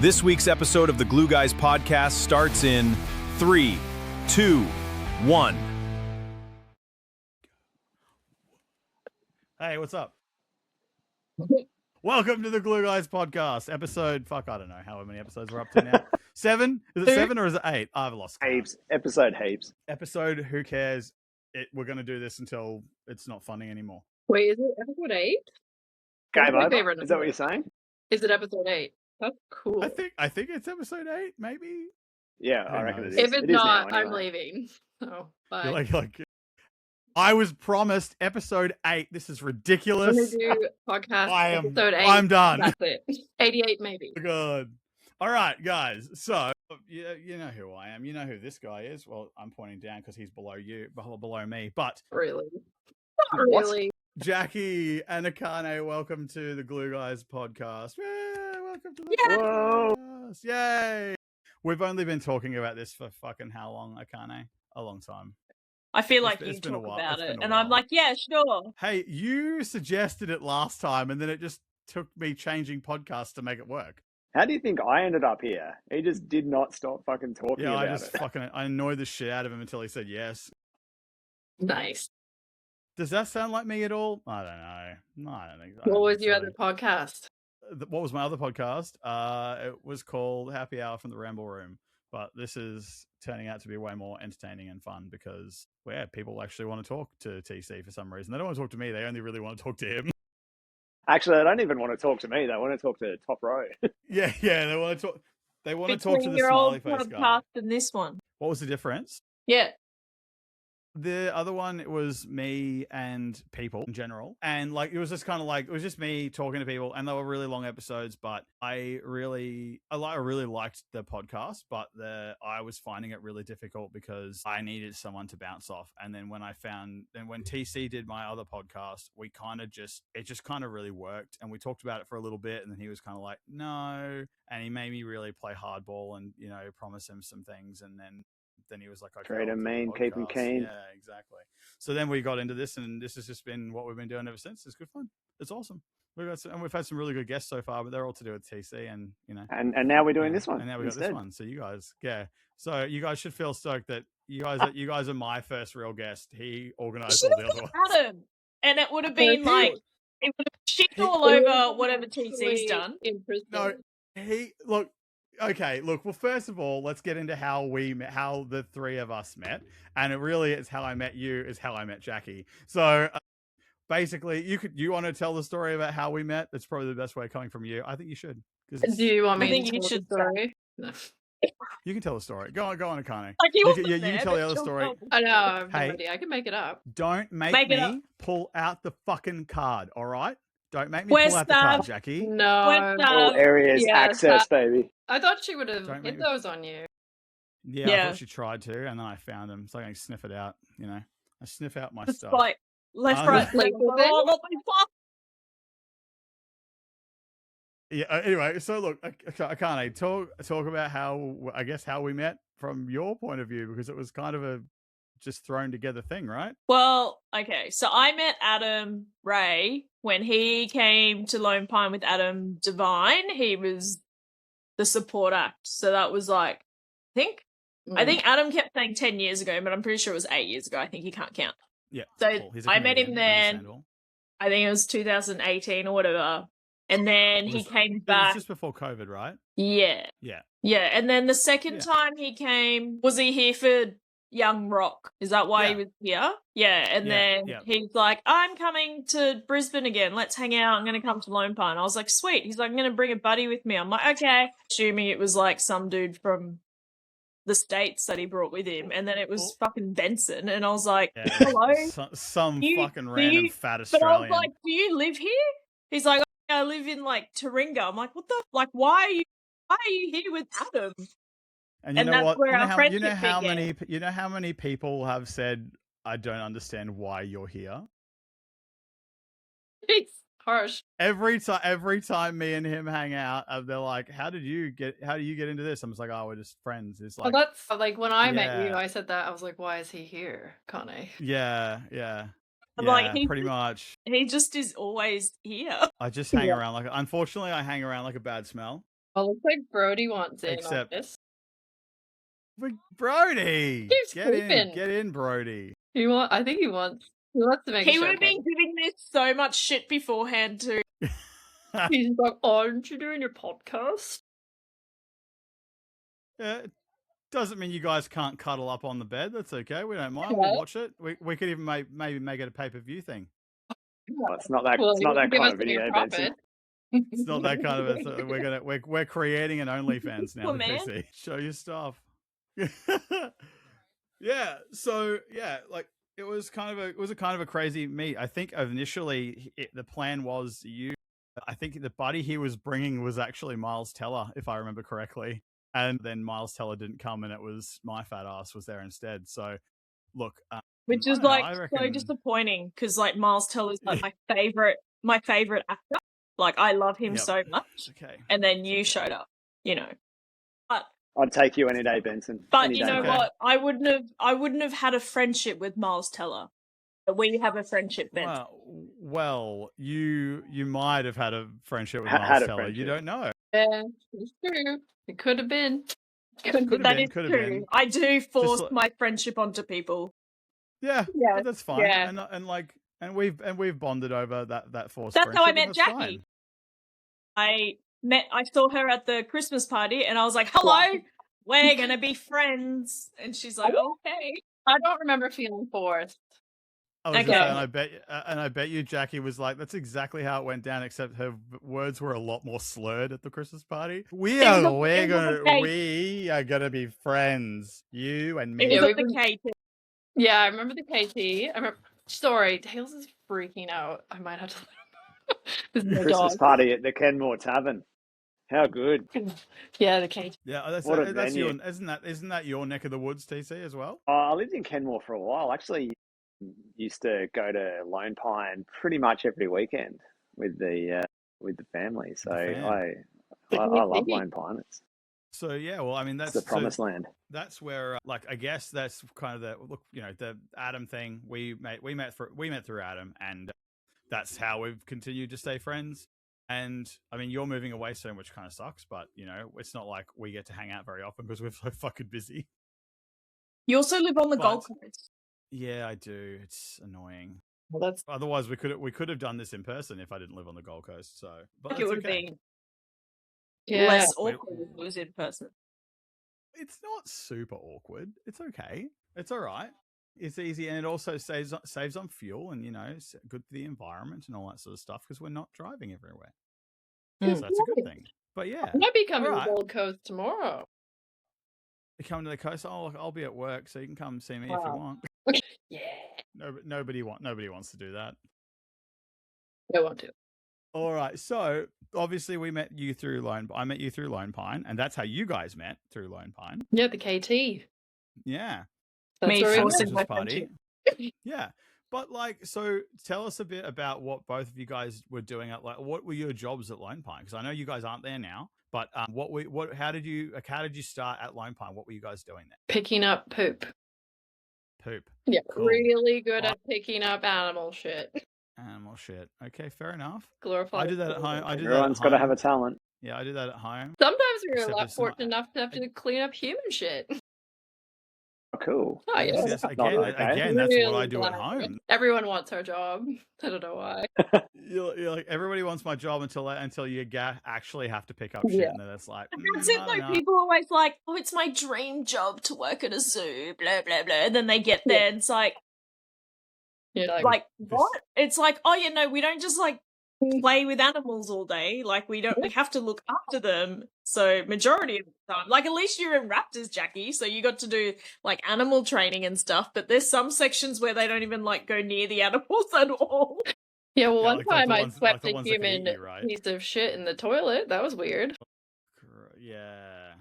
This week's episode of the Glue Guys podcast starts in 3, 2, 1. Hey, what's up? Welcome to the Glue Guys podcast, episode, I don't know how many episodes we're up to now. 7? Is it 7 or is it 8? I've lost count. Heaps. Episode heaps. Episode, who cares? We're going to do this until it's not funny anymore. Wait, is it episode 8? Game my over? favorite Is that what number. you're saying? Is it episode 8? That's cool. I think it's episode 8, maybe. Yeah, Who I reckon knows? it is. If it's It is now, not, I'm anyway. leaving. So, bye. You're like, I was promised episode 8. This is I'm ridiculous. gonna do podcast episode 8. I'm done. That's it. 88 maybe. Good. All right, guys. So you know who I am. You know who this guy is. Well, I'm pointing down because he's below me. But Really? Not What? really. Jackie and Akane, welcome to the Glue Guys podcast. Yay, welcome to the Whoa. podcast. Yay. We've only been talking about this for fucking how long, Akane? A long time. I feel It's- like it's you been a talk while. about It's it, been a and I'm while. like, yeah, sure. Hey, you suggested it last time, and then it just took me changing podcasts to make it work. How do you think I ended up here? He just did not stop fucking talking Yeah, about it. I annoyed the shit out of him until he said yes. Nice. Does that sound like me at all? I don't know. No, I don't think so. What was your other podcast? What was my other podcast? It was called Happy Hour from the Ramble Room. But this is turning out to be way more entertaining and fun because, people actually want to talk to TC for some reason. They don't want to talk to me. They only really want to talk to him. Actually, they don't even want to talk to me. They want to talk to Top Row. Yeah. They want to talk. They want to talk to Between the your smiley old face guy. podcast and this one. What was the difference? Yeah. The other one, it was me and people in general. And it was just kind of it was just me talking to people, and they were really long episodes, but I really liked the podcast, but I was finding it really difficult because I needed someone to bounce off. And then when TC did my other podcast, it just kind of really worked. And we talked about it for a little bit, and then he was kind of like, no. And he made me really play hardball and, promise him some things. And then he was like, okay, Treat I'll him do the mean, keep him podcast. keen. Yeah, exactly. So then we got into this, and this has just been what we've been doing ever since. It's good fun. It's awesome. We've had some really good guests so far, but they're all to do with TC, and And now we're doing this one. And now we got instead. this one. So you guys, yeah. So you guys should feel stoked that you guys are my first real guest. He organized all the other ones. Adam. And it would have been Thank it you. would have shit all It was over whatever TC's actually done. In prison. No, Well, first of all, let's get into how the three of us met, and it's how I met you is how I met Jackie. So basically, you want to tell the story about how we met? That's probably the best way coming from you. I think you should. Do you want I me think to you tell the should story? No. You can tell the story. Go on, Akane. Like you You there, tell the but other she'll story. tell- I know. I'm Hey. ready. I can make it up. Don't make Make it me pull out the fucking card, all right? Don't make me Where's pull out the card, that? Jackie. No. Where's All areas Yeah, access, baby. I thought she would have Don't make hit me- those on you. Yeah, I Yeah. thought she tried to, and then I found them. So I can sniff it out, I sniff out my It's stuff. like left, Um, right, Like, left, well, then- oh, not my fuck. Yeah. Anyway, so look, Akane, talk about how we met from your point of view, because it was kind of a just thrown together thing, right? Well, okay. So I met Adam Ray when he came to Lone Pine with Adam Devine. He was the support act. So that was I think Adam kept saying 10 years ago, but I'm pretty sure it was 8 years ago. I think he can't count. Yeah. So cool. He's a I met him comedian, then. understandable. I think it was 2018 or whatever. And then he came It was back. just before COVID, right? Yeah. Yeah. Yeah. And then the second Yeah. time he came, was he here for Young Rock? Is that why he Yeah. was here? Yeah. And Yeah, then yeah. he's like, I'm coming to Brisbane again. Let's hang out. I'm going to come to Lone Pine. I was like, sweet. He's like, I'm going to bring a buddy with me. I'm like, okay. Assuming it was some dude from the States that he brought with him. And then it was fucking Benson. And I was like, Yeah. hello? Some You- fucking do random you- fat But I Australian. was like, do you live here? He's like, I live in Taringa. I'm like, what the why are you here with Adam? and you and know that's what? where our you know friendship how began. many people have said, I don't understand why you're here. It's harsh. Every time me and him hang out, they're like, how do you get into this? I'm just like, oh, we're just friends. It's Well, like, that's like when I met you, Yeah. I said that. I was like, why is he here, Kane? yeah. I'm Yeah, like, pretty much. He just is always here. I just hang Yeah. around unfortunately, I hang around like a bad smell. Oh, looks like Brody wants in Except- on this. Brody, Keeps get sleeping. in, Brody. I think he wants to make a He show. would have been giving this so much shit beforehand too. He's like, aren't you doing your podcast? Yeah, doesn't mean you guys can't cuddle up on the bed. That's okay. We don't mind. Yeah. We'll watch it. We could even maybe make it a pay-per-view thing. Well, it's not that. Well, it's not you that give kind us of any video, profit. Benson. It's not that kind of we're creating an OnlyFans now. Well, the man. PC. Show your stuff. Yeah. So yeah, like it was kind of a crazy meet. I think initially the plan was I think the buddy he was bringing was actually Miles Teller, if I remember correctly. And then Miles Teller didn't come, and it was my fat ass was there instead. So, look, Which I is don't know, like I so reckon- disappointing because like Miles Teller's like my favorite actor. Like I love him Yep. so much. It's okay. And then you showed up, you know. But I'd take you any day, Benson. Any you day, know okay. mate. what? I wouldn't have had a friendship with Miles Teller. But we have a friendship, Ben. Well, you might have had a friendship with Had Miles a Teller. friendship. You don't know. Yeah, it's true. It could have been. Could have That been. is Could have true. been. I do force like- my friendship onto people. Yeah. Yeah, But that's fine. yeah. And we've bonded over that forced That's how I friendship, met and that's Jackie. fine. I saw her at the Christmas party and I was like, hello, we're going to be friends. And she's like, okay. I don't remember feeling forced. I was Okay. gonna say, and I bet you Jackie was like, that's exactly how it went down, except her words were a lot more slurred at the Christmas party. We are gonna be friends, you and It me. was Yeah, at the K too. Yeah, I remember the KT. Sorry, Tails is freaking out. I might have to let him. This is my Christmas dog. party at the Kenmore Tavern. How good. Yeah, the KT. Yeah, that's What a that's your venue. isn't that your neck of the woods, TC, as well? I lived in Kenmore for a while. Actually, used to go to Lone Pine pretty much every weekend with the family. So fam. I love Lone Pine. It's So yeah, well, I mean that's the promised land. That's where, like, I guess that's kind of the Adam thing. We met through Adam, and that's how we've continued to stay friends. And I mean, you're moving away soon, which kind of sucks, but it's not like we get to hang out very often because we're so fucking busy. You also live on the But- Gold Coast. Yeah, I do. It's annoying. Well, that's Otherwise, we could have done this in person if I didn't live on the Gold Coast. So, but Like it that's would have okay. been yeah. less Wait. awkward if it was in person. It's not super awkward. It's okay. It's all right. It's easy, and it also saves on fuel, and it's good for the environment and all that sort of stuff because we're not driving everywhere. Mm. So that's a good thing. But yeah, I might be coming Alright. to Gold Coast tomorrow. you come to the coast. Oh, I'll be at work, so you can come see me if you Wow. want. Yeah, No, nobody wants to do that. I want to. All right. So obviously, I met you through Lone Pine, and that's how you guys met, through Lone Pine. Yeah, the KT. Yeah. That's Me where we forcing met. my Christmas Yeah. But so tell us a bit about what both of you guys were doing at what were your jobs at Lone Pine? Because I know you guys aren't there now. But how did you start at Lone Pine? What were you guys doing there? Picking up poop. Poop. Yeah, Cool. really good Well- at picking up animal shit. Animal shit. Okay, fair enough. Glorified. I do that at home. I do that Everyone's at got to home. have a talent. Yeah, I do that at home. Sometimes we're Except a lot there's some- fortunate enough to have to clean up human shit. Oh, cool. Oh, yeah. Yes, Not again, okay. again, that's what I Really do at glad. home. Everyone wants our job. I don't know why. You're like, everybody wants my job until you actually have to pick up shit, Yeah. and then it's like, That's it I though. don't know. People are always like, oh, it's my dream job to work at a zoo, blah, blah, blah. And then they get there and it's like, You're what? It's like, oh, yeah, no, we don't just like play with animals all day. Like, we have to look after them. So, majority of the time, like, at least you're in Raptors, Jackie. So, you got to do like animal training and stuff. But there's some sections where they don't even like go near the animals at all. yeah, well, Yeah, one like time the I ones- swept like the a ones that can eat human you, right? piece of shit in the toilet. That was weird. Yeah.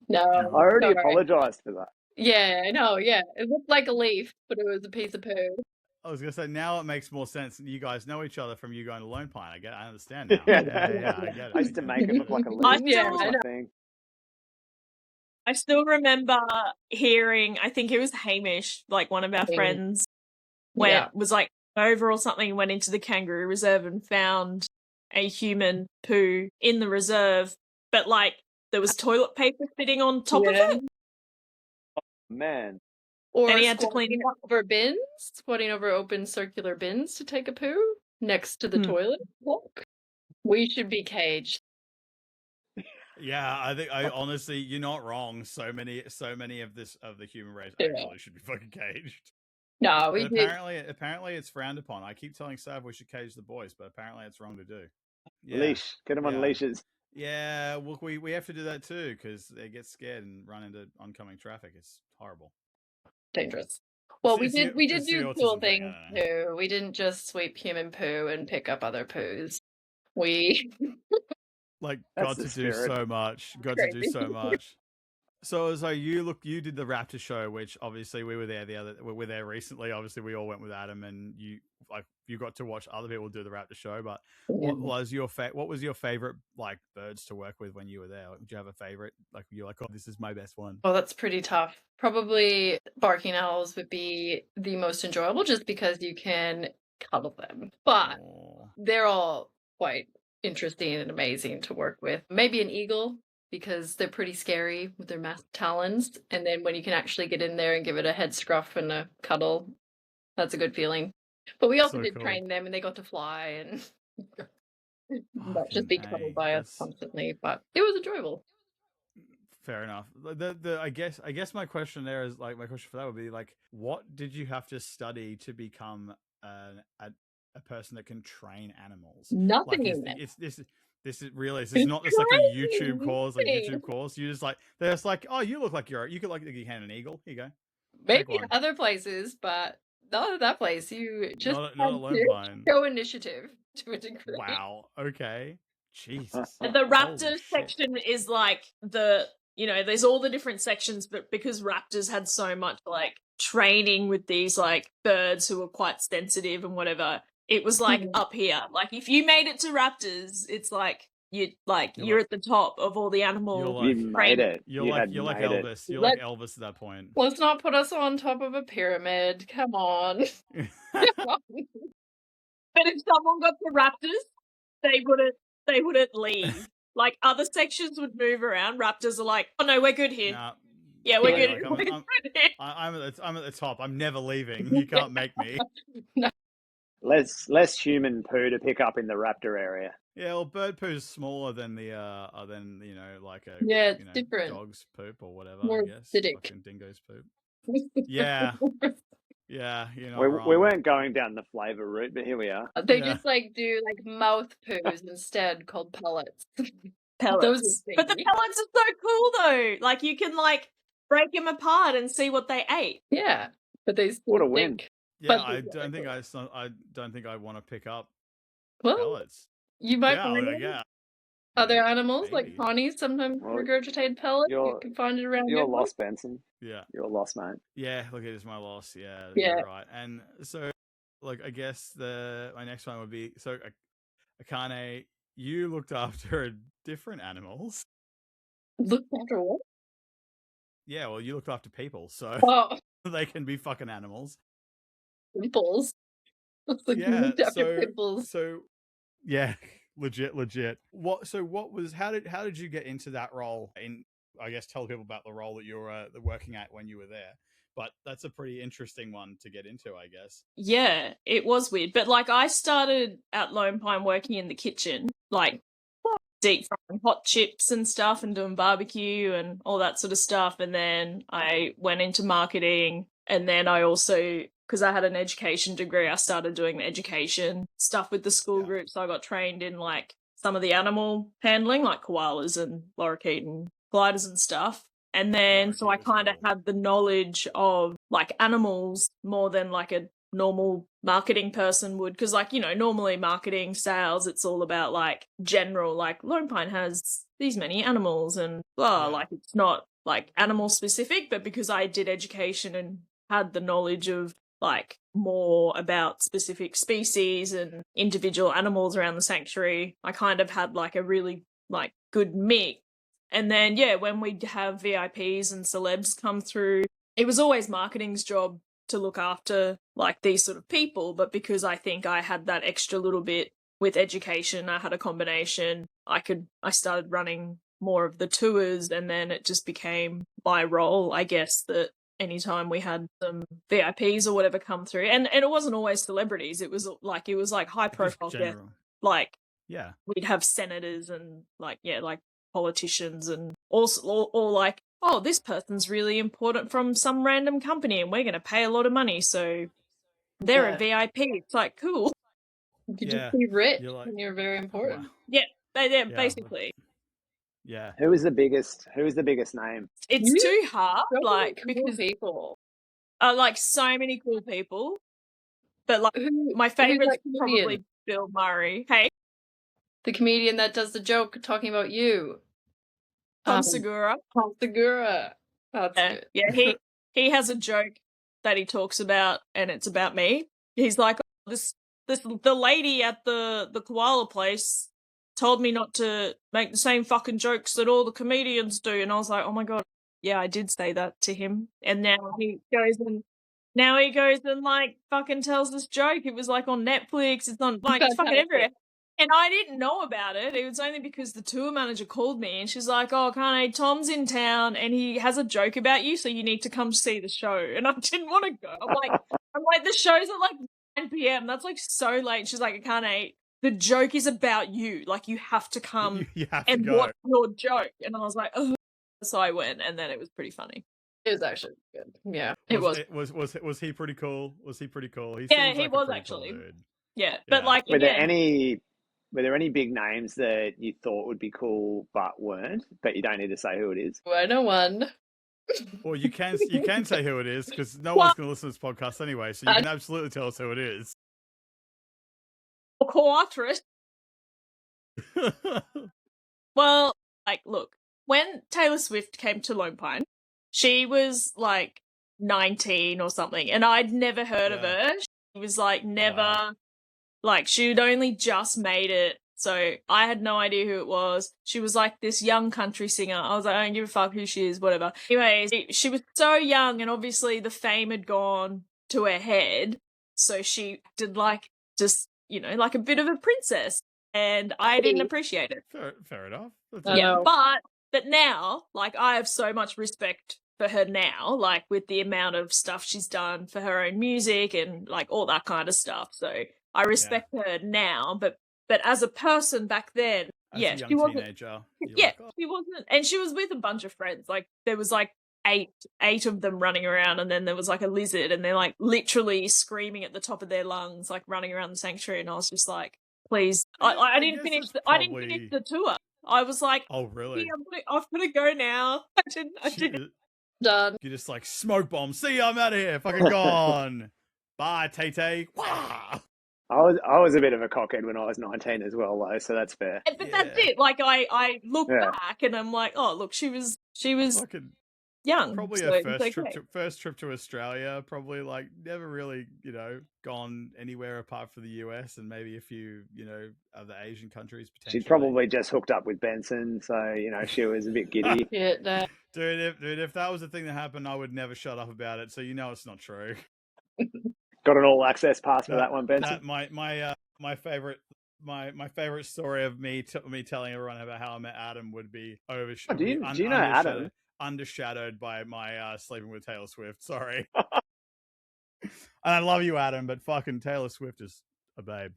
No. I already sorry. apologized for that. Yeah, I know, yeah. It looked like a leaf, but it was a piece of poo. I was gonna say now it makes more sense. You guys know each other from you going to Lone Pine. I understand now. Yeah. yeah, I get it. I used to make it look like a I leaf. Yeah, or I know. something. I still remember hearing, I think it was Hamish, like one of our Mm. friends, Yeah. was like over or something, went into the kangaroo reserve and found a human poo in the reserve but like there was toilet paper sitting on top of Yeah. it, Man, Or and he had to clean squatting it up. over bins, squatting over open circular bins to take a poo next to the Hmm. toilet block. We should be caged. Yeah, I honestly, you're not wrong. So many of the human race Yeah. actually should be fucking caged. No, we But did. apparently it's frowned upon. I keep telling Sav we should cage the boys, but apparently it's wrong to do. Yeah. leash. Get them on Yeah. leashes. Yeah, look, we have to do that too because they get scared and run into oncoming traffic. It's horrible. Dangerous. Well, It's the- we did it's the do autism cool thing, things I don't know. too. We didn't just sweep human poo and pick up other poos. We Like That's got the to do spirit. so much. Got to do Crazy. so much. So you did the Raptor show, which obviously we were there we were there recently. Obviously we all went with Adam, and you got to watch other people do the Raptor show. But what was your favorite like birds to work with when you were there? Did you have a favorite? Like you're like, oh, this is my best one. Oh, that's pretty tough. Probably barking owls would be the most enjoyable just because you can cuddle them. But Aw. they're all quite interesting and amazing to work with. Maybe an eagle because they're pretty scary with their massive talons. And then when you can actually get in there and give it a head scruff and a cuddle, that's a good feeling. But we also So did cool. train them and they got to fly and not just Fucking be cuddled A, by us that's- constantly. But it was enjoyable. Fair enough. I guess my question there is like my question for that would be like, what did you have to study to become a person that can train animals? Nothing. This is really this is It's not just like a crazy. YouTube course. You just like they're just like, oh, you look like you could like you can an eagle. Here you go. Maybe one. other places, but not at that place. You just Not had a Lone to Pine. show initiative to a degree. Wow. Okay. Jesus. The Holy raptor shit. section is like there's all the different sections, but because raptors had so much like training with these like birds who were quite sensitive and whatever, it was like up here. Like if you made it to raptors, it's like you're at the top of all the animal. You made it. You're You like had Elvis. made You're like Elvis at that point. Let's not put us on top of a pyramid. Come on. But if someone got the raptors, they wouldn't leave. Like other sections would move around. Raptors are like, oh no, we're good here. Nah. Yeah, we're Yeah, good. like, We're good here. I'm at the top. I'm never leaving. You can't make me. less human poo to pick up in the raptor area. Yeah, well, bird poo is smaller than the than like a Yeah, it's different. dog's poop or whatever. More I guess acidic. fucking dingo's poop. Yeah, yeah, We weren't going down the flavour route, but here we are. They Yeah. just like do like mouth poos instead called pellets. Pellets. Those are But the stinky. pellets are so cool though. Like you can like break them apart and see what they ate. Yeah, but they still What a win. stink. Yeah, But- I don't think I want to pick up Well, pellets. you might Yeah, find well, them. yeah. Other animals like Maybe. ponies sometimes Well, regurgitate pellets. You you're- can find it around You're your lost, Benson. Yeah, You're lost, mate. yeah. Look, it is my loss. Yeah, Yeah. you're right. And so, like, I guess my next one would be so Akane. You looked after different animals. Look after what? Yeah, well, you looked after people, so Oh, they can be fucking animals. pimples. It's like you Yeah, looked after pimples. so yeah, legit. What was how did you get into that role? And I guess tell people about the role that you were working at when you were there. But that's a pretty interesting one to get into, I guess. Yeah, it was weird. But like I started at Lone Pine working in the kitchen, like deep frying hot chips and stuff and doing barbecue and all that sort of stuff. And then I went into marketing, and then I also, because I had an education degree, I started doing the education stuff with the school Yeah. group. So I got trained in like some of the animal handling, like koalas and lorikeet and gliders and stuff. And then, so I Lorikeet was kind of cool. had the knowledge of like animals more than like a normal marketing person would, because like, you know, normally marketing, sales, it's all about like general, like Lone Pine has these many animals and blah, Yeah. like it's not like animal specific. But because I did education and had the knowledge of like more about specific species and individual animals around the sanctuary, I kind of had like a really like good mix. And then, yeah, when we'd have VIPs and celebs come through, it was always marketing's job to look after like these sort of people. But because I think I had that extra little bit with education, I had a combination. I started running more of the tours, and then it just became my role, I guess, that anytime we had some VIPs or whatever come through, and it wasn't always celebrities, it was like high profile guests. general. Like Yeah. we'd have senators and like politicians, and also or like, oh, this person's really important from some random company and we're going to pay a lot of money, so they're Yeah. a VIP. It's like, cool. You could Yeah. just be rich You're like, and you're very important. wow. Yeah, Yeah, basically. Yeah. Who was the biggest name? It's You too hard, So many like, cool because people. like so many cool people, but like Who, my who's favorite's that comedian? probably Bill Murray. Hey, The comedian that does the joke talking about you. Tom Segura. Tom Segura. That's Yeah, good. yeah, he has a joke that he talks about, and it's about me. He's like, oh, the lady at the koala place told me not to make the same fucking jokes that all the comedians do, and I was like, oh my god, yeah, I did say that to him, and now he goes and like fucking tells this joke. It was like on Netflix. It's on like it's fucking Fantastic. everywhere. And I didn't know about it. It was only because the tour manager called me and she's like, oh, Akane, Tom's in town and he has a joke about you, so you need to come see the show. And I didn't want to go. I'm like, the show's at like 9 p.m. That's like so late. She's like, Akane, the joke is about you. Like, you have to come You have to and go. watch your joke. And I was like, oh. So I went, and then it was pretty funny. It was actually good. Yeah. It was. Was he pretty cool? Was he pretty cool? Yeah, seems he like a was pretty actually. Cool dude. Yeah, but Yeah. like, Were again, there any big names that you thought would be cool but weren't? But you don't need to say who it is. I know one. Well, you can say who it is because no one's going to listen to this podcast anyway. So you can absolutely tell us who it is. Coatrice. Well, like, look, when Taylor Swift came to Lone Pine, she was like 19 or something, and I'd never heard of her. She was like never, like, she'd only just made it, so I had no idea who it was. She was like this young country singer. I was like, I don't give a fuck who she is, whatever. Anyways, she was so young, and obviously the fame had gone to her head, so she did like just, you know, like a bit of a princess. And I didn't appreciate it. Fair enough. Yeah, but now, like, I have so much respect for her now, like, with the amount of stuff she's done for her own music and, like, all that kind of stuff. So I respect her now, but as a person back then, As a young she wasn't. Teenager, She wasn't, and she was with a bunch of friends. Like, there was like eight of them running around, and then there was like a lizard, and they're like literally screaming at the top of their lungs, like running around the sanctuary. And I was just like, please, I didn't finish. I didn't finish the tour. I was like, oh really? I've got to go now. I didn't. Done. You just like smoke bomb. See ya, I'm out of here. Fucking gone. Bye, Tay Tay. Wow. I was a bit of a cockhead when I was 19 as well, though, so that's fair. But that's it. Like, I look back and I'm like, oh, look, she was Fucking young. probably so her first trip to Australia. Probably like never really, you know, gone anywhere apart from the US and maybe a few, you know, other Asian countries potentially. She'd probably just hooked up with Benson, so you know she was a bit giddy. Dude, if that was the thing that happened, I would never shut up about it. So you know it's not true. Got an all access pass for that one, Benson. My favorite story of me telling everyone about how I met Adam would be do you know Adam? Undershadowed by my sleeping with Taylor Swift. Sorry. And I love you, Adam, but fucking Taylor Swift is a babe.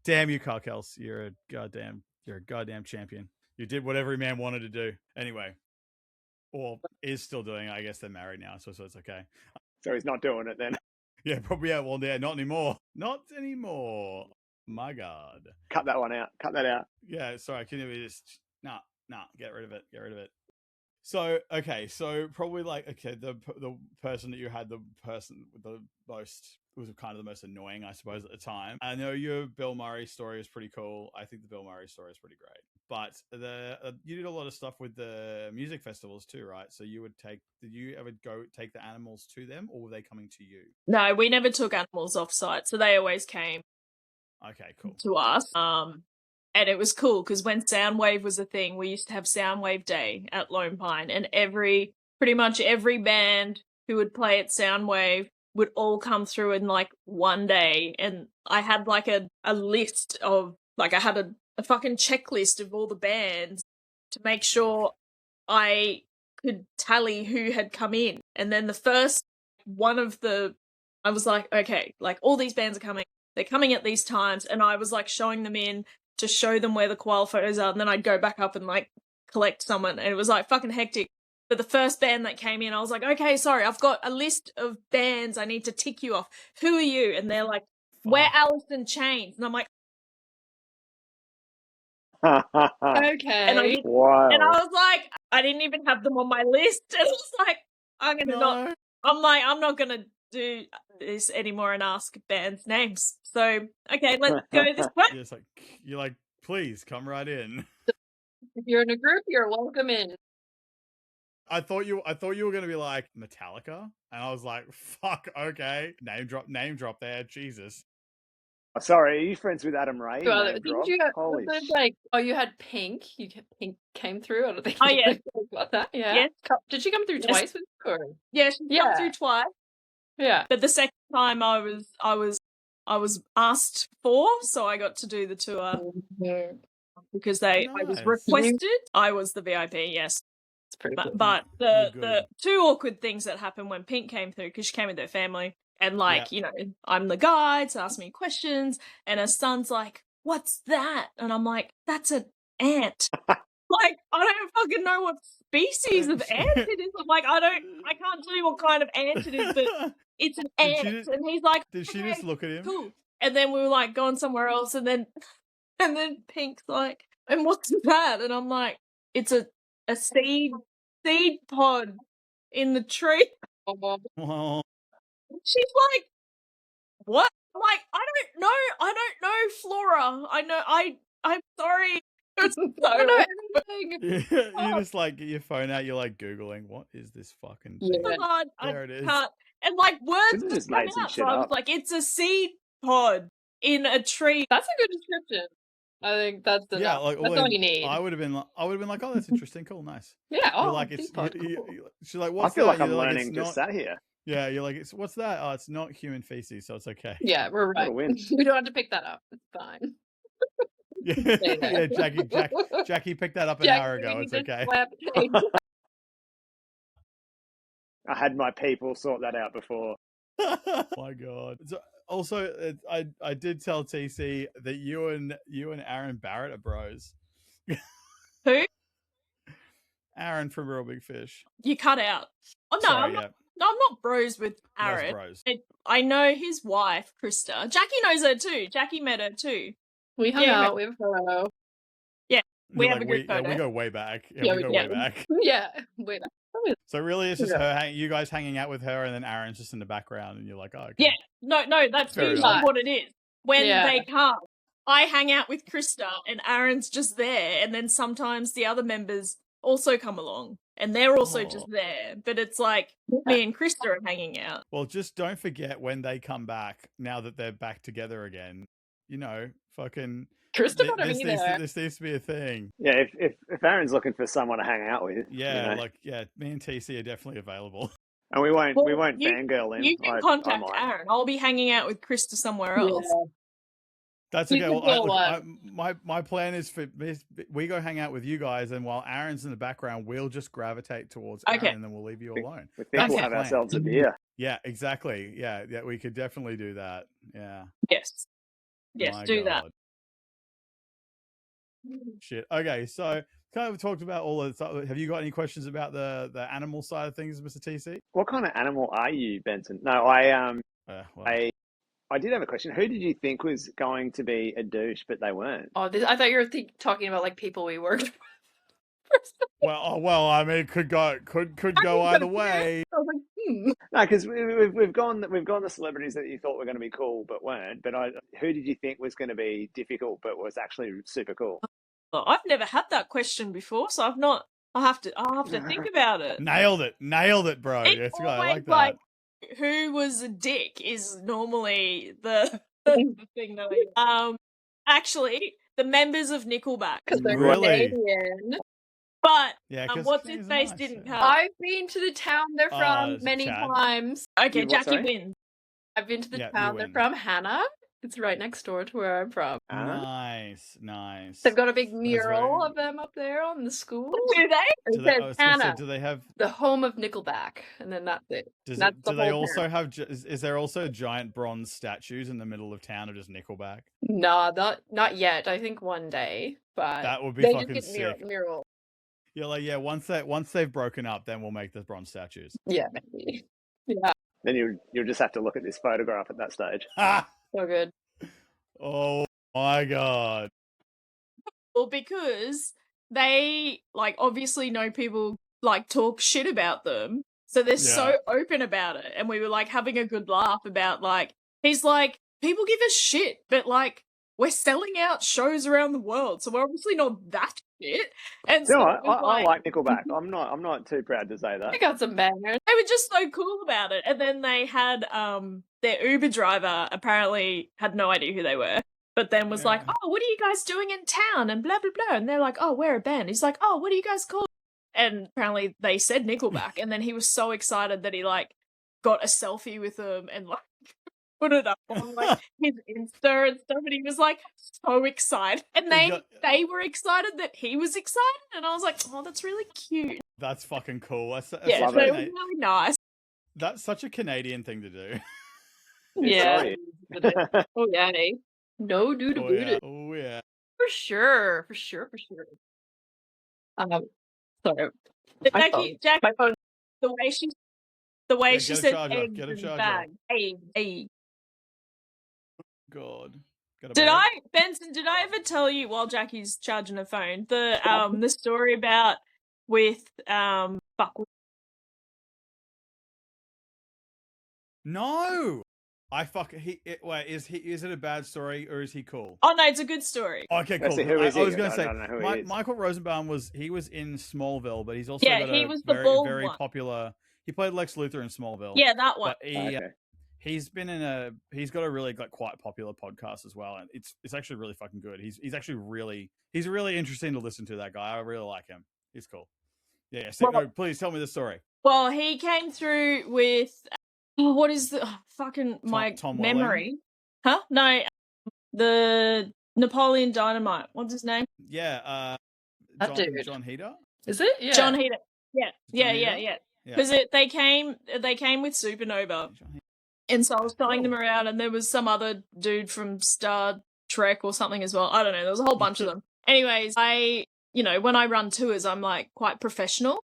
Damn you, Carkels. You're a goddamn champion. You did what every man wanted to do. Anyway. Or is still doing. I guess they're married now, so it's okay. So he's not doing it then. Yeah, probably. Yeah, well, yeah, not anymore. Not anymore. My God. Cut that one out. Cut that out. Yeah, sorry. Can you just nah? Get rid of it. Get rid of it. So okay, so probably like the person that you had, the person with the most was kind of the most annoying, I suppose, at the time. I know your Bill Murray story is pretty cool. I think the Bill Murray story is pretty great. But you did a lot of stuff with the music festivals too, right? So did you ever go take the animals to them, or were they coming to you? No, we never took animals off site, so they always came. Okay, cool. To us. And it was cool because when Soundwave was a thing, we used to have Soundwave Day at Lone Pine, and pretty much every band who would play at Soundwave would all come through in like one day. And I had like a list of, like, I had a fucking checklist of all the bands to make sure I could tally who had come in. And then the first one of I was like, okay, like all these bands are coming. They're coming at these times. And I was like showing them in to show them where the koala photos are. And then I'd go back up and like collect someone. And it was like fucking hectic. But the first band that came in, I was like, okay, sorry, I've got a list of bands. I need to tick you off. Who are you? And they're like, we're Alice in Chains. And I'm like, Okay. and Wow. and I was like, I didn't even have them on my list. And I was like, I'm not gonna do this anymore and ask bands' names. So okay, let's go this way. You're like, please come right in. If you're in a group, you're welcome in. I thought you were gonna be like Metallica, and I was like, fuck, okay, name drop there, Jesus. Sorry, are you friends with Adam Ray? Well, Name didn't drop? you have, Holy was it shit. like, oh, you had Pink? Pink came through? I don't think Oh, yeah. about that. Yeah. Yes. Did she come through Yes. twice with you? Or? Yeah, she's come Yeah. through twice. Yeah. But the second time I was asked for, so I got to do the tour because I was Nice. requested. I was the VIP, yes. It's pretty cool. But You're good. the two awkward things that happened when Pink came through, because she came with her family, and like, you know, I'm the guide, so ask me questions, and her son's like, what's that? And I'm like, that's an ant. Like, I don't fucking know what species of ant it is. I'm like, I can't tell you what kind of ant it is, but it's an ant. And he's like, Did she okay, just look at him? cool. And then we were like going somewhere else, and then Pink's like, and what's that? And I'm like, it's a seed pod in the tree. Well, She's like, what? I'm like, I don't know flora. I'm sorry. It's so I don't know everything. you just like get your phone out, you're like Googling, what is this fucking thing? Yeah. hard. There it is. Can't. And like words Could've just just come made some out. shit So I was up. like, it's a seed pod in a tree. That's a good description. I think that's enough. Yeah, like that's all you need. I would have been like, oh, that's interesting, cool, nice. Yeah. You're Oh, like, it's Peapod, cool. she's like, I what's feel that? like I'm You're learning it's just not, sat here. yeah, you're like, what's that? Oh, it's not human feces, so it's okay. Yeah, we're What a right. win. We don't have to pick that up. It's fine. Yeah, Jackie picked that up an hour ago. It's okay. I had my people sort that out before. My God. So, also, I did tell TC that you and Aaron Barrett are bros. Who? Aaron from Real Big Fish. You cut out. Oh no, Sorry, I'm not bros with Aaron. Bros. I know his wife, Krista. Jackie knows her too. Jackie met her too. We hung out. We have a photo. We You're have a good photo. we go way back. Yeah, we go yeah. way back. Yeah, way back. So really, it's just you guys hanging out with her, and then Aaron's just in the background, and you're like, oh, okay. Yeah. No, that's Fair usually enough. what it is. When Yeah. they come, I hang out with Krista and Aaron's just there, and then sometimes the other members also come along and they're also just there. But it's like me and Krista are hanging out. Well, just don't forget when they come back, now that they're back together again, you know, fucking Krista better be there. this needs to be a thing. Yeah, if Aaron's looking for someone to hang out with, Yeah, you know, me and TC are definitely available. and we won't you- fangirl him. You can I contact might. Aaron. I'll be hanging out with Krista somewhere else. That's You okay. can Well, go my plan is for we go hang out with you guys, and while Aaron's in the background, we'll just gravitate towards Aaron, Okay. and then we'll leave you alone. We think we'll the have plan. ourselves a beer. Yeah, exactly. Yeah, we could definitely do that. Yeah. Yes. Yes, My do that. God. Shit. Okay, so kind of talked about all of the stuff. Have you got any questions about the animal side of things, Mr. TC? What kind of animal are you, Benson? No, I Well, I did have a question. Who did you think was going to be a douche, but they weren't? Oh, I thought you were talking about like people we worked with. well, I mean, could go either way. I was like, No, because we've gone the celebrities that you thought were going to be cool but weren't. But who did you think was going to be difficult but was actually super cool? Well, I've never had that question before, so I'll have to think about it. Nailed it, bro. It's Yes, I like always that. like, who was a dick is normally the thing that actually the members of Nickelback. because they're Really? Canadian. But Yeah, 'cause what's Canadians his are face nice, didn't yeah. come. I've been to the town they're from it's many Chad. times. Okay, You what, Jackie sorry? wins. I've been to the Yeah, you town they're win. from, Hannah, It's right next door to where I'm from. Nice. They've got a big That's mural very- of them up there on the school. Do they? It Do they, I says was gonna say, Hannah, do they have? the home of Nickelback, and then that's it. That's the Do they whole also town. have? Is there also giant bronze statues in the middle of town of just Nickelback? Nah, not yet. I think one day, but That would be they fucking just get sick. mural. You're like, yeah. Once they've broken up, then we'll make the bronze statues. Yeah, maybe. Yeah, Then you'll just have to look at this photograph at that stage. Ah! so good. Oh my god. Well, because they like obviously know people like talk shit about them, so they're so open about it. And we were like having a good laugh about like he's like people give us shit, but like we're selling out shows around the world, so we're obviously not that shit. And so No, it was I like Nickelback. I'm not too proud to say that. I got some bangers. they were just so cool about it. And then they had their Uber driver apparently had no idea who they were, but then was like, oh, what are you guys doing in town? And blah, blah, blah. And they're like, oh, we're a band. He's like, oh, what are you guys called? And apparently they said Nickelback. And then he was so excited that he like got a selfie with them and like put it up on like his Insta and stuff. And he was like so excited. And they were excited that he was excited. And I was like, oh, that's really cute. That's fucking cool. That's Yeah, such so a it was really nice. That's such a Canadian thing to do. Yeah. Sorry. Oh yeah, eh? No dude Oh about yeah. it. Oh yeah. For sure. Sorry. Jackie, My phone. the way Yeah, she get a said charger, eggs get a in charger. bag. Egg. God. Got a Did bag? Benson, did I ever tell you while Jackie's charging her phone the story about with No. Is it a bad story or is he cool? Oh no, it's a good story. Okay, cool. Let's see, who is I he? was going I to say don't know who he is. Michael Rosenbaum was in Smallville, but he's also Yeah, got he a was the very, bald very one. popular. He played Lex Luthor in Smallville. Yeah, that one. But Okay. he's got a really like quite popular podcast as well, and it's actually really fucking good. He's actually really interesting to listen to. That guy, I really like him. He's cool. Yeah. So, Well- no, please tell me the story. Well, he came through with what is the fucking my Tom memory? Huh? No, the Napoleon Dynamite. What's his name? Yeah. That dude. John Heder. Is it? Yeah. John Heder. Yeah. John Heder? Yeah. Yeah. Because they came with Supernova. John Heder. And so I was telling them around, and there was some other dude from Star Trek or something as well. I don't know. There was a whole bunch of them. Anyways, when I run tours, I'm like quite professional.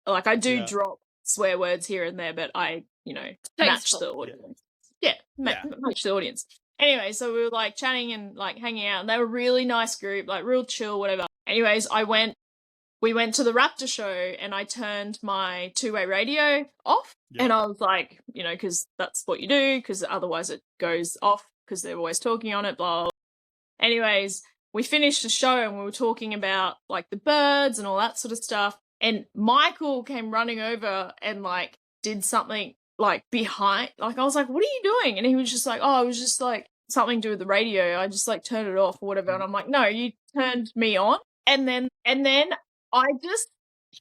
Like I do drop swear words here and there, but I, match the audience. Yeah, match the audience. Anyway, so we were like chatting and like hanging out, and they were a really nice group, like real chill, whatever. Anyways, we went to the Raptor show, and I turned my two-way radio off. Yeah. And I was like, because that's what you do, because otherwise it goes off because they're always talking on it, blah, blah, blah. Anyways, we finished the show and we were talking about like the birds and all that sort of stuff. And Michael came running over and like did something like behind, like I was like, what are you doing? And he was just like, oh, it was just like something to do with the radio. I just like turned it off or whatever. And I'm like, no, you turned me on. And then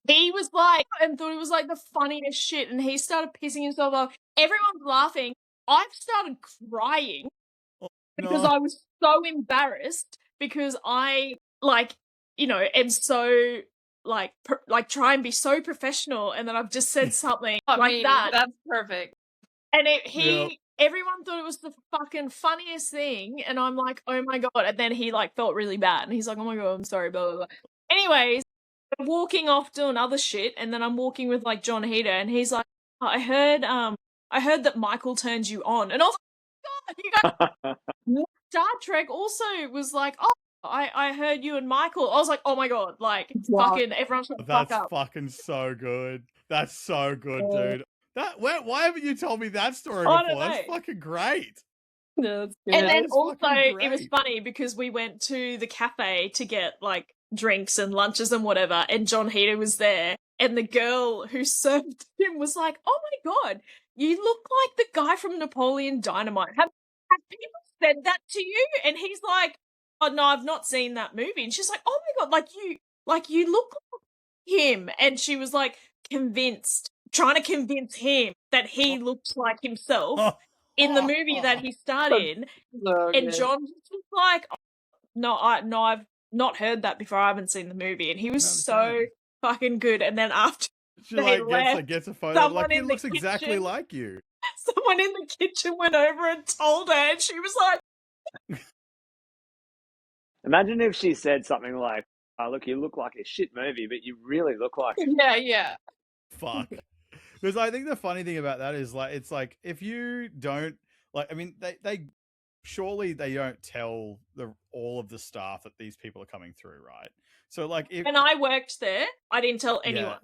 he was like, and thought it was like the funniest shit. And he started pissing himself off. Everyone's laughing. I started crying because I was so embarrassed because I am so try and be so professional. And then I've just said something like that. That's perfect. And everyone thought it was the fucking funniest thing. And I'm like, oh my God. And then he like felt really bad. And he's like, oh my God, I'm sorry, blah, blah, blah. Anyways, I'm walking off doing other shit. And then I'm walking with like John Heder. And he's like, oh, I heard that Michael turned you on. And I was like, God, you guys. Star Trek also was like, oh, I heard you and Michael. I was like, oh my God, like fucking everyone shut the fuck up. That's fucking so good. That's so good, dude. Why haven't you told me that story before? That's fucking great. No, that's good. And then also it was funny because we went to the cafe to get like drinks and lunches and whatever, and John Heder was there, and the girl who served him was like, oh my God, you look like the guy from Napoleon Dynamite. Have people said that to you? And he's like, oh no, I've not seen that movie. And she's like, oh my God, like you look like him. And she was like trying to convince him that he looks like himself. in the movie that he starred in, and John was like, no, I've not heard that before. I haven't seen the movie, and he was so fucking good. And then after She they gets a photo. someone Like, he in the looks exactly kitchen- like you. someone in the kitchen went over and told her, and she was like, Imagine if she said something like, "Oh, look, you look like a shit movie, but you really look like it." Yeah. Fuck. Because I think the funny thing about that is like, it's like, if you don't like, I mean, they surely they don't tell all of the staff that these people are coming through, right? So like, if when I worked there, I didn't tell anyone.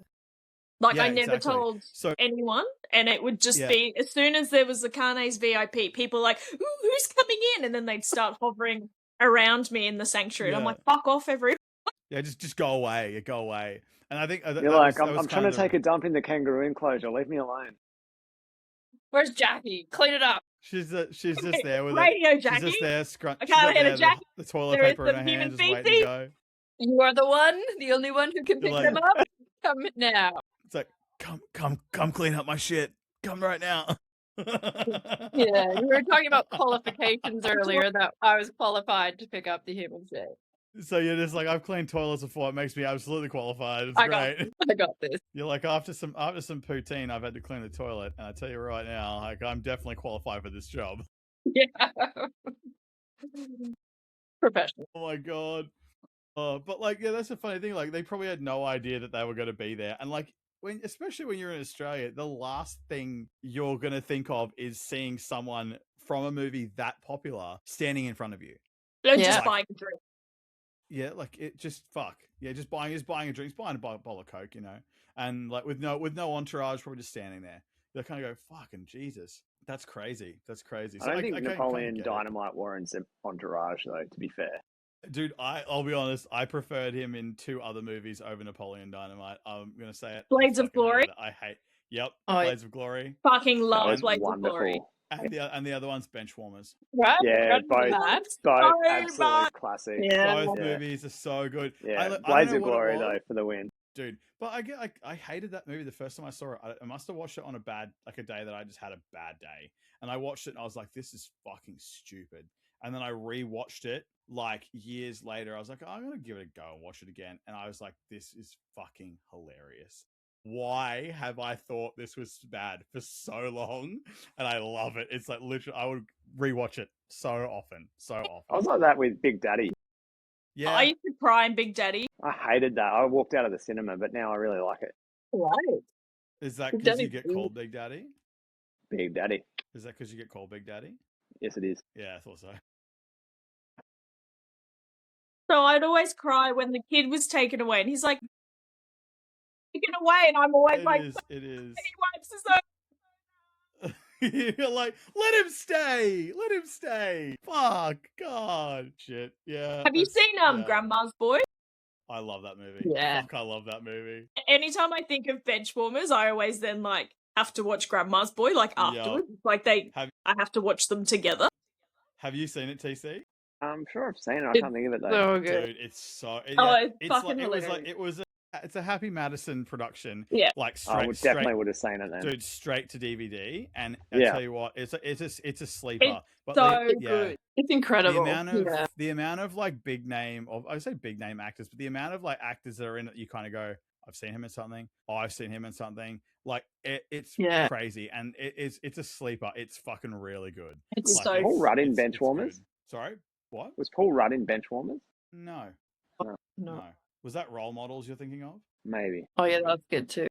Like, Yeah, I never exactly. told So- anyone, and it would just Yeah. be, as soon as there was Akane's VIP, people like, ooh, who's coming in? And then they'd start hovering around me in the sanctuary. And I'm Yeah. like, fuck off, everyone. yeah, just go away, go away. And I think You're like, I'm trying to take a dump in the kangaroo enclosure. Leave me alone. Where's Jackie? Clean it up. She's just there with Radio it. Jackie. She's just there, I can't hit a Jackie. the toilet There is paper in some her human hand, just waiting to feces. go. You are the one, the only one who can pick You're them like- up. Come now. It's like, come clean up my shit. Come right now. Yeah, we were talking about qualifications earlier that I was qualified to pick up the human shit. So you're just like, I've cleaned toilets before. It makes me absolutely qualified. It's I great. got this. You're like, after some poutine, I've had to clean the toilet, and I tell you right now, like, I'm definitely qualified for this job. Yeah. Professional. Oh my god. But like, yeah, that's the funny thing. Like, they probably had no idea that they were going to be there, and like, especially when you're in Australia, the last thing you're going to think of is seeing someone from a movie that popular standing in front of you. Don't Yeah. just buy a drink. Yeah, like, it just fuck. Yeah, just buying a drink, buying a bottle of Coke, you know, and like with no entourage, probably just standing there. They kind of go, fucking Jesus, that's crazy. That's crazy. I don't think kinda Napoleon get it. Dynamite warrants an entourage, though, to be fair. Dude, I'll be honest, I preferred him in 2 other movies over Napoleon Dynamite. I'm gonna say it. Blades of fucking hated Glory? it. I hate. Yep, Oh, Blades of Glory, Fucking That love was Blades of wonderful. Glory. and the other one's Benchwarmers. Right? Yeah, Right both. that. Both So absolute much. classics. Yeah. Both Yeah. movies are so good. Yeah, I don't Blades know of what it Glory, was, though, for the win. dude. But I hated that movie the first time I saw it. I must have watched it on a day that I just had a bad day, and I watched it and I was like, this is fucking stupid. And then I rewatched it like years later. I was like, I'm gonna give it a go and watch it again, and I was like, this is fucking hilarious. Why have I thought this was bad for so long? And I love it. It's like, literally, I would rewatch it so often. I was like that with Big Daddy. Yeah. I used to cry in Big Daddy. I hated that. I walked out of the cinema, but now I really like it. Right. Is that Big because you Daddy's get called Big Daddy? Big Daddy. Is that because you get called Big Daddy? Yes, it is. Yeah, I thought so. So I'd always cry when the kid was taken away, and he's like, taken away, and I'm always like, It is. he wipes his own. You're like, let him stay. Let him stay. Fuck. God. Shit. Yeah. Have you that's- seen yeah. Grandma's Boy? I love that movie. Yeah. Fuck, I love that movie. Anytime I think of Benchwarmers, I always then like have to watch Grandma's Boy like Yeah. afterwards. Like Have- I have to watch them together. Have you seen it, TC? I'm sure I've seen it. I It's can't think of it, though. So good. Dude, it's so. Oh, yeah, it's fucking it's a Happy Madison production. Yeah. Like I straight, definitely would have seen it then. dude, straight to DVD. And I Yeah. tell you what, it's a sleeper. It's but so yeah, Good. It's the incredible. amount of like big name of, I say big name actors, but the amount of like actors that are in it, you kind of go, I've seen him in something. Oh, I've seen him in something. Like it's Yeah. crazy, and it's a sleeper. It's fucking really good. It's Like, so Paul Rudd in it's Benchwarmers? good. Sorry, what? Was Paul Rudd in Benchwarmers? No, No. no. Was that Role Models you're thinking of? Maybe. Oh yeah, that's good too.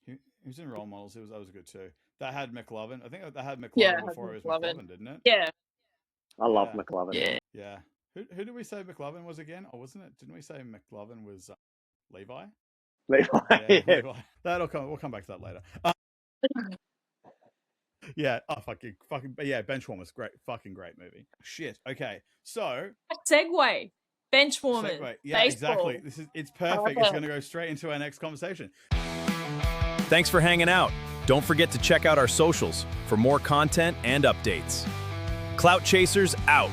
He was in Role Models. That was good too. That had McLovin. I think that had McLovin Yeah, it had before it was McLovin. McLovin, didn't it? yeah. I love Yeah. McLovin. Yeah. Yeah. Who did we say McLovin was again? Or wasn't it? Didn't we say McLovin was Levi? Levi. Yeah, Yeah. Levi. That'll come. We'll come back to that later. Yeah. Oh, fucking. But yeah, Benchwarmers, great. Fucking great movie. Shit. Okay. So. Segue. Benchwarmers. Segue. Yeah, Baseball. exactly. It's perfect. It's it. going to go straight into our next conversation. Thanks for hanging out. Don't forget to check out our socials for more content and updates. Clout Chasers out.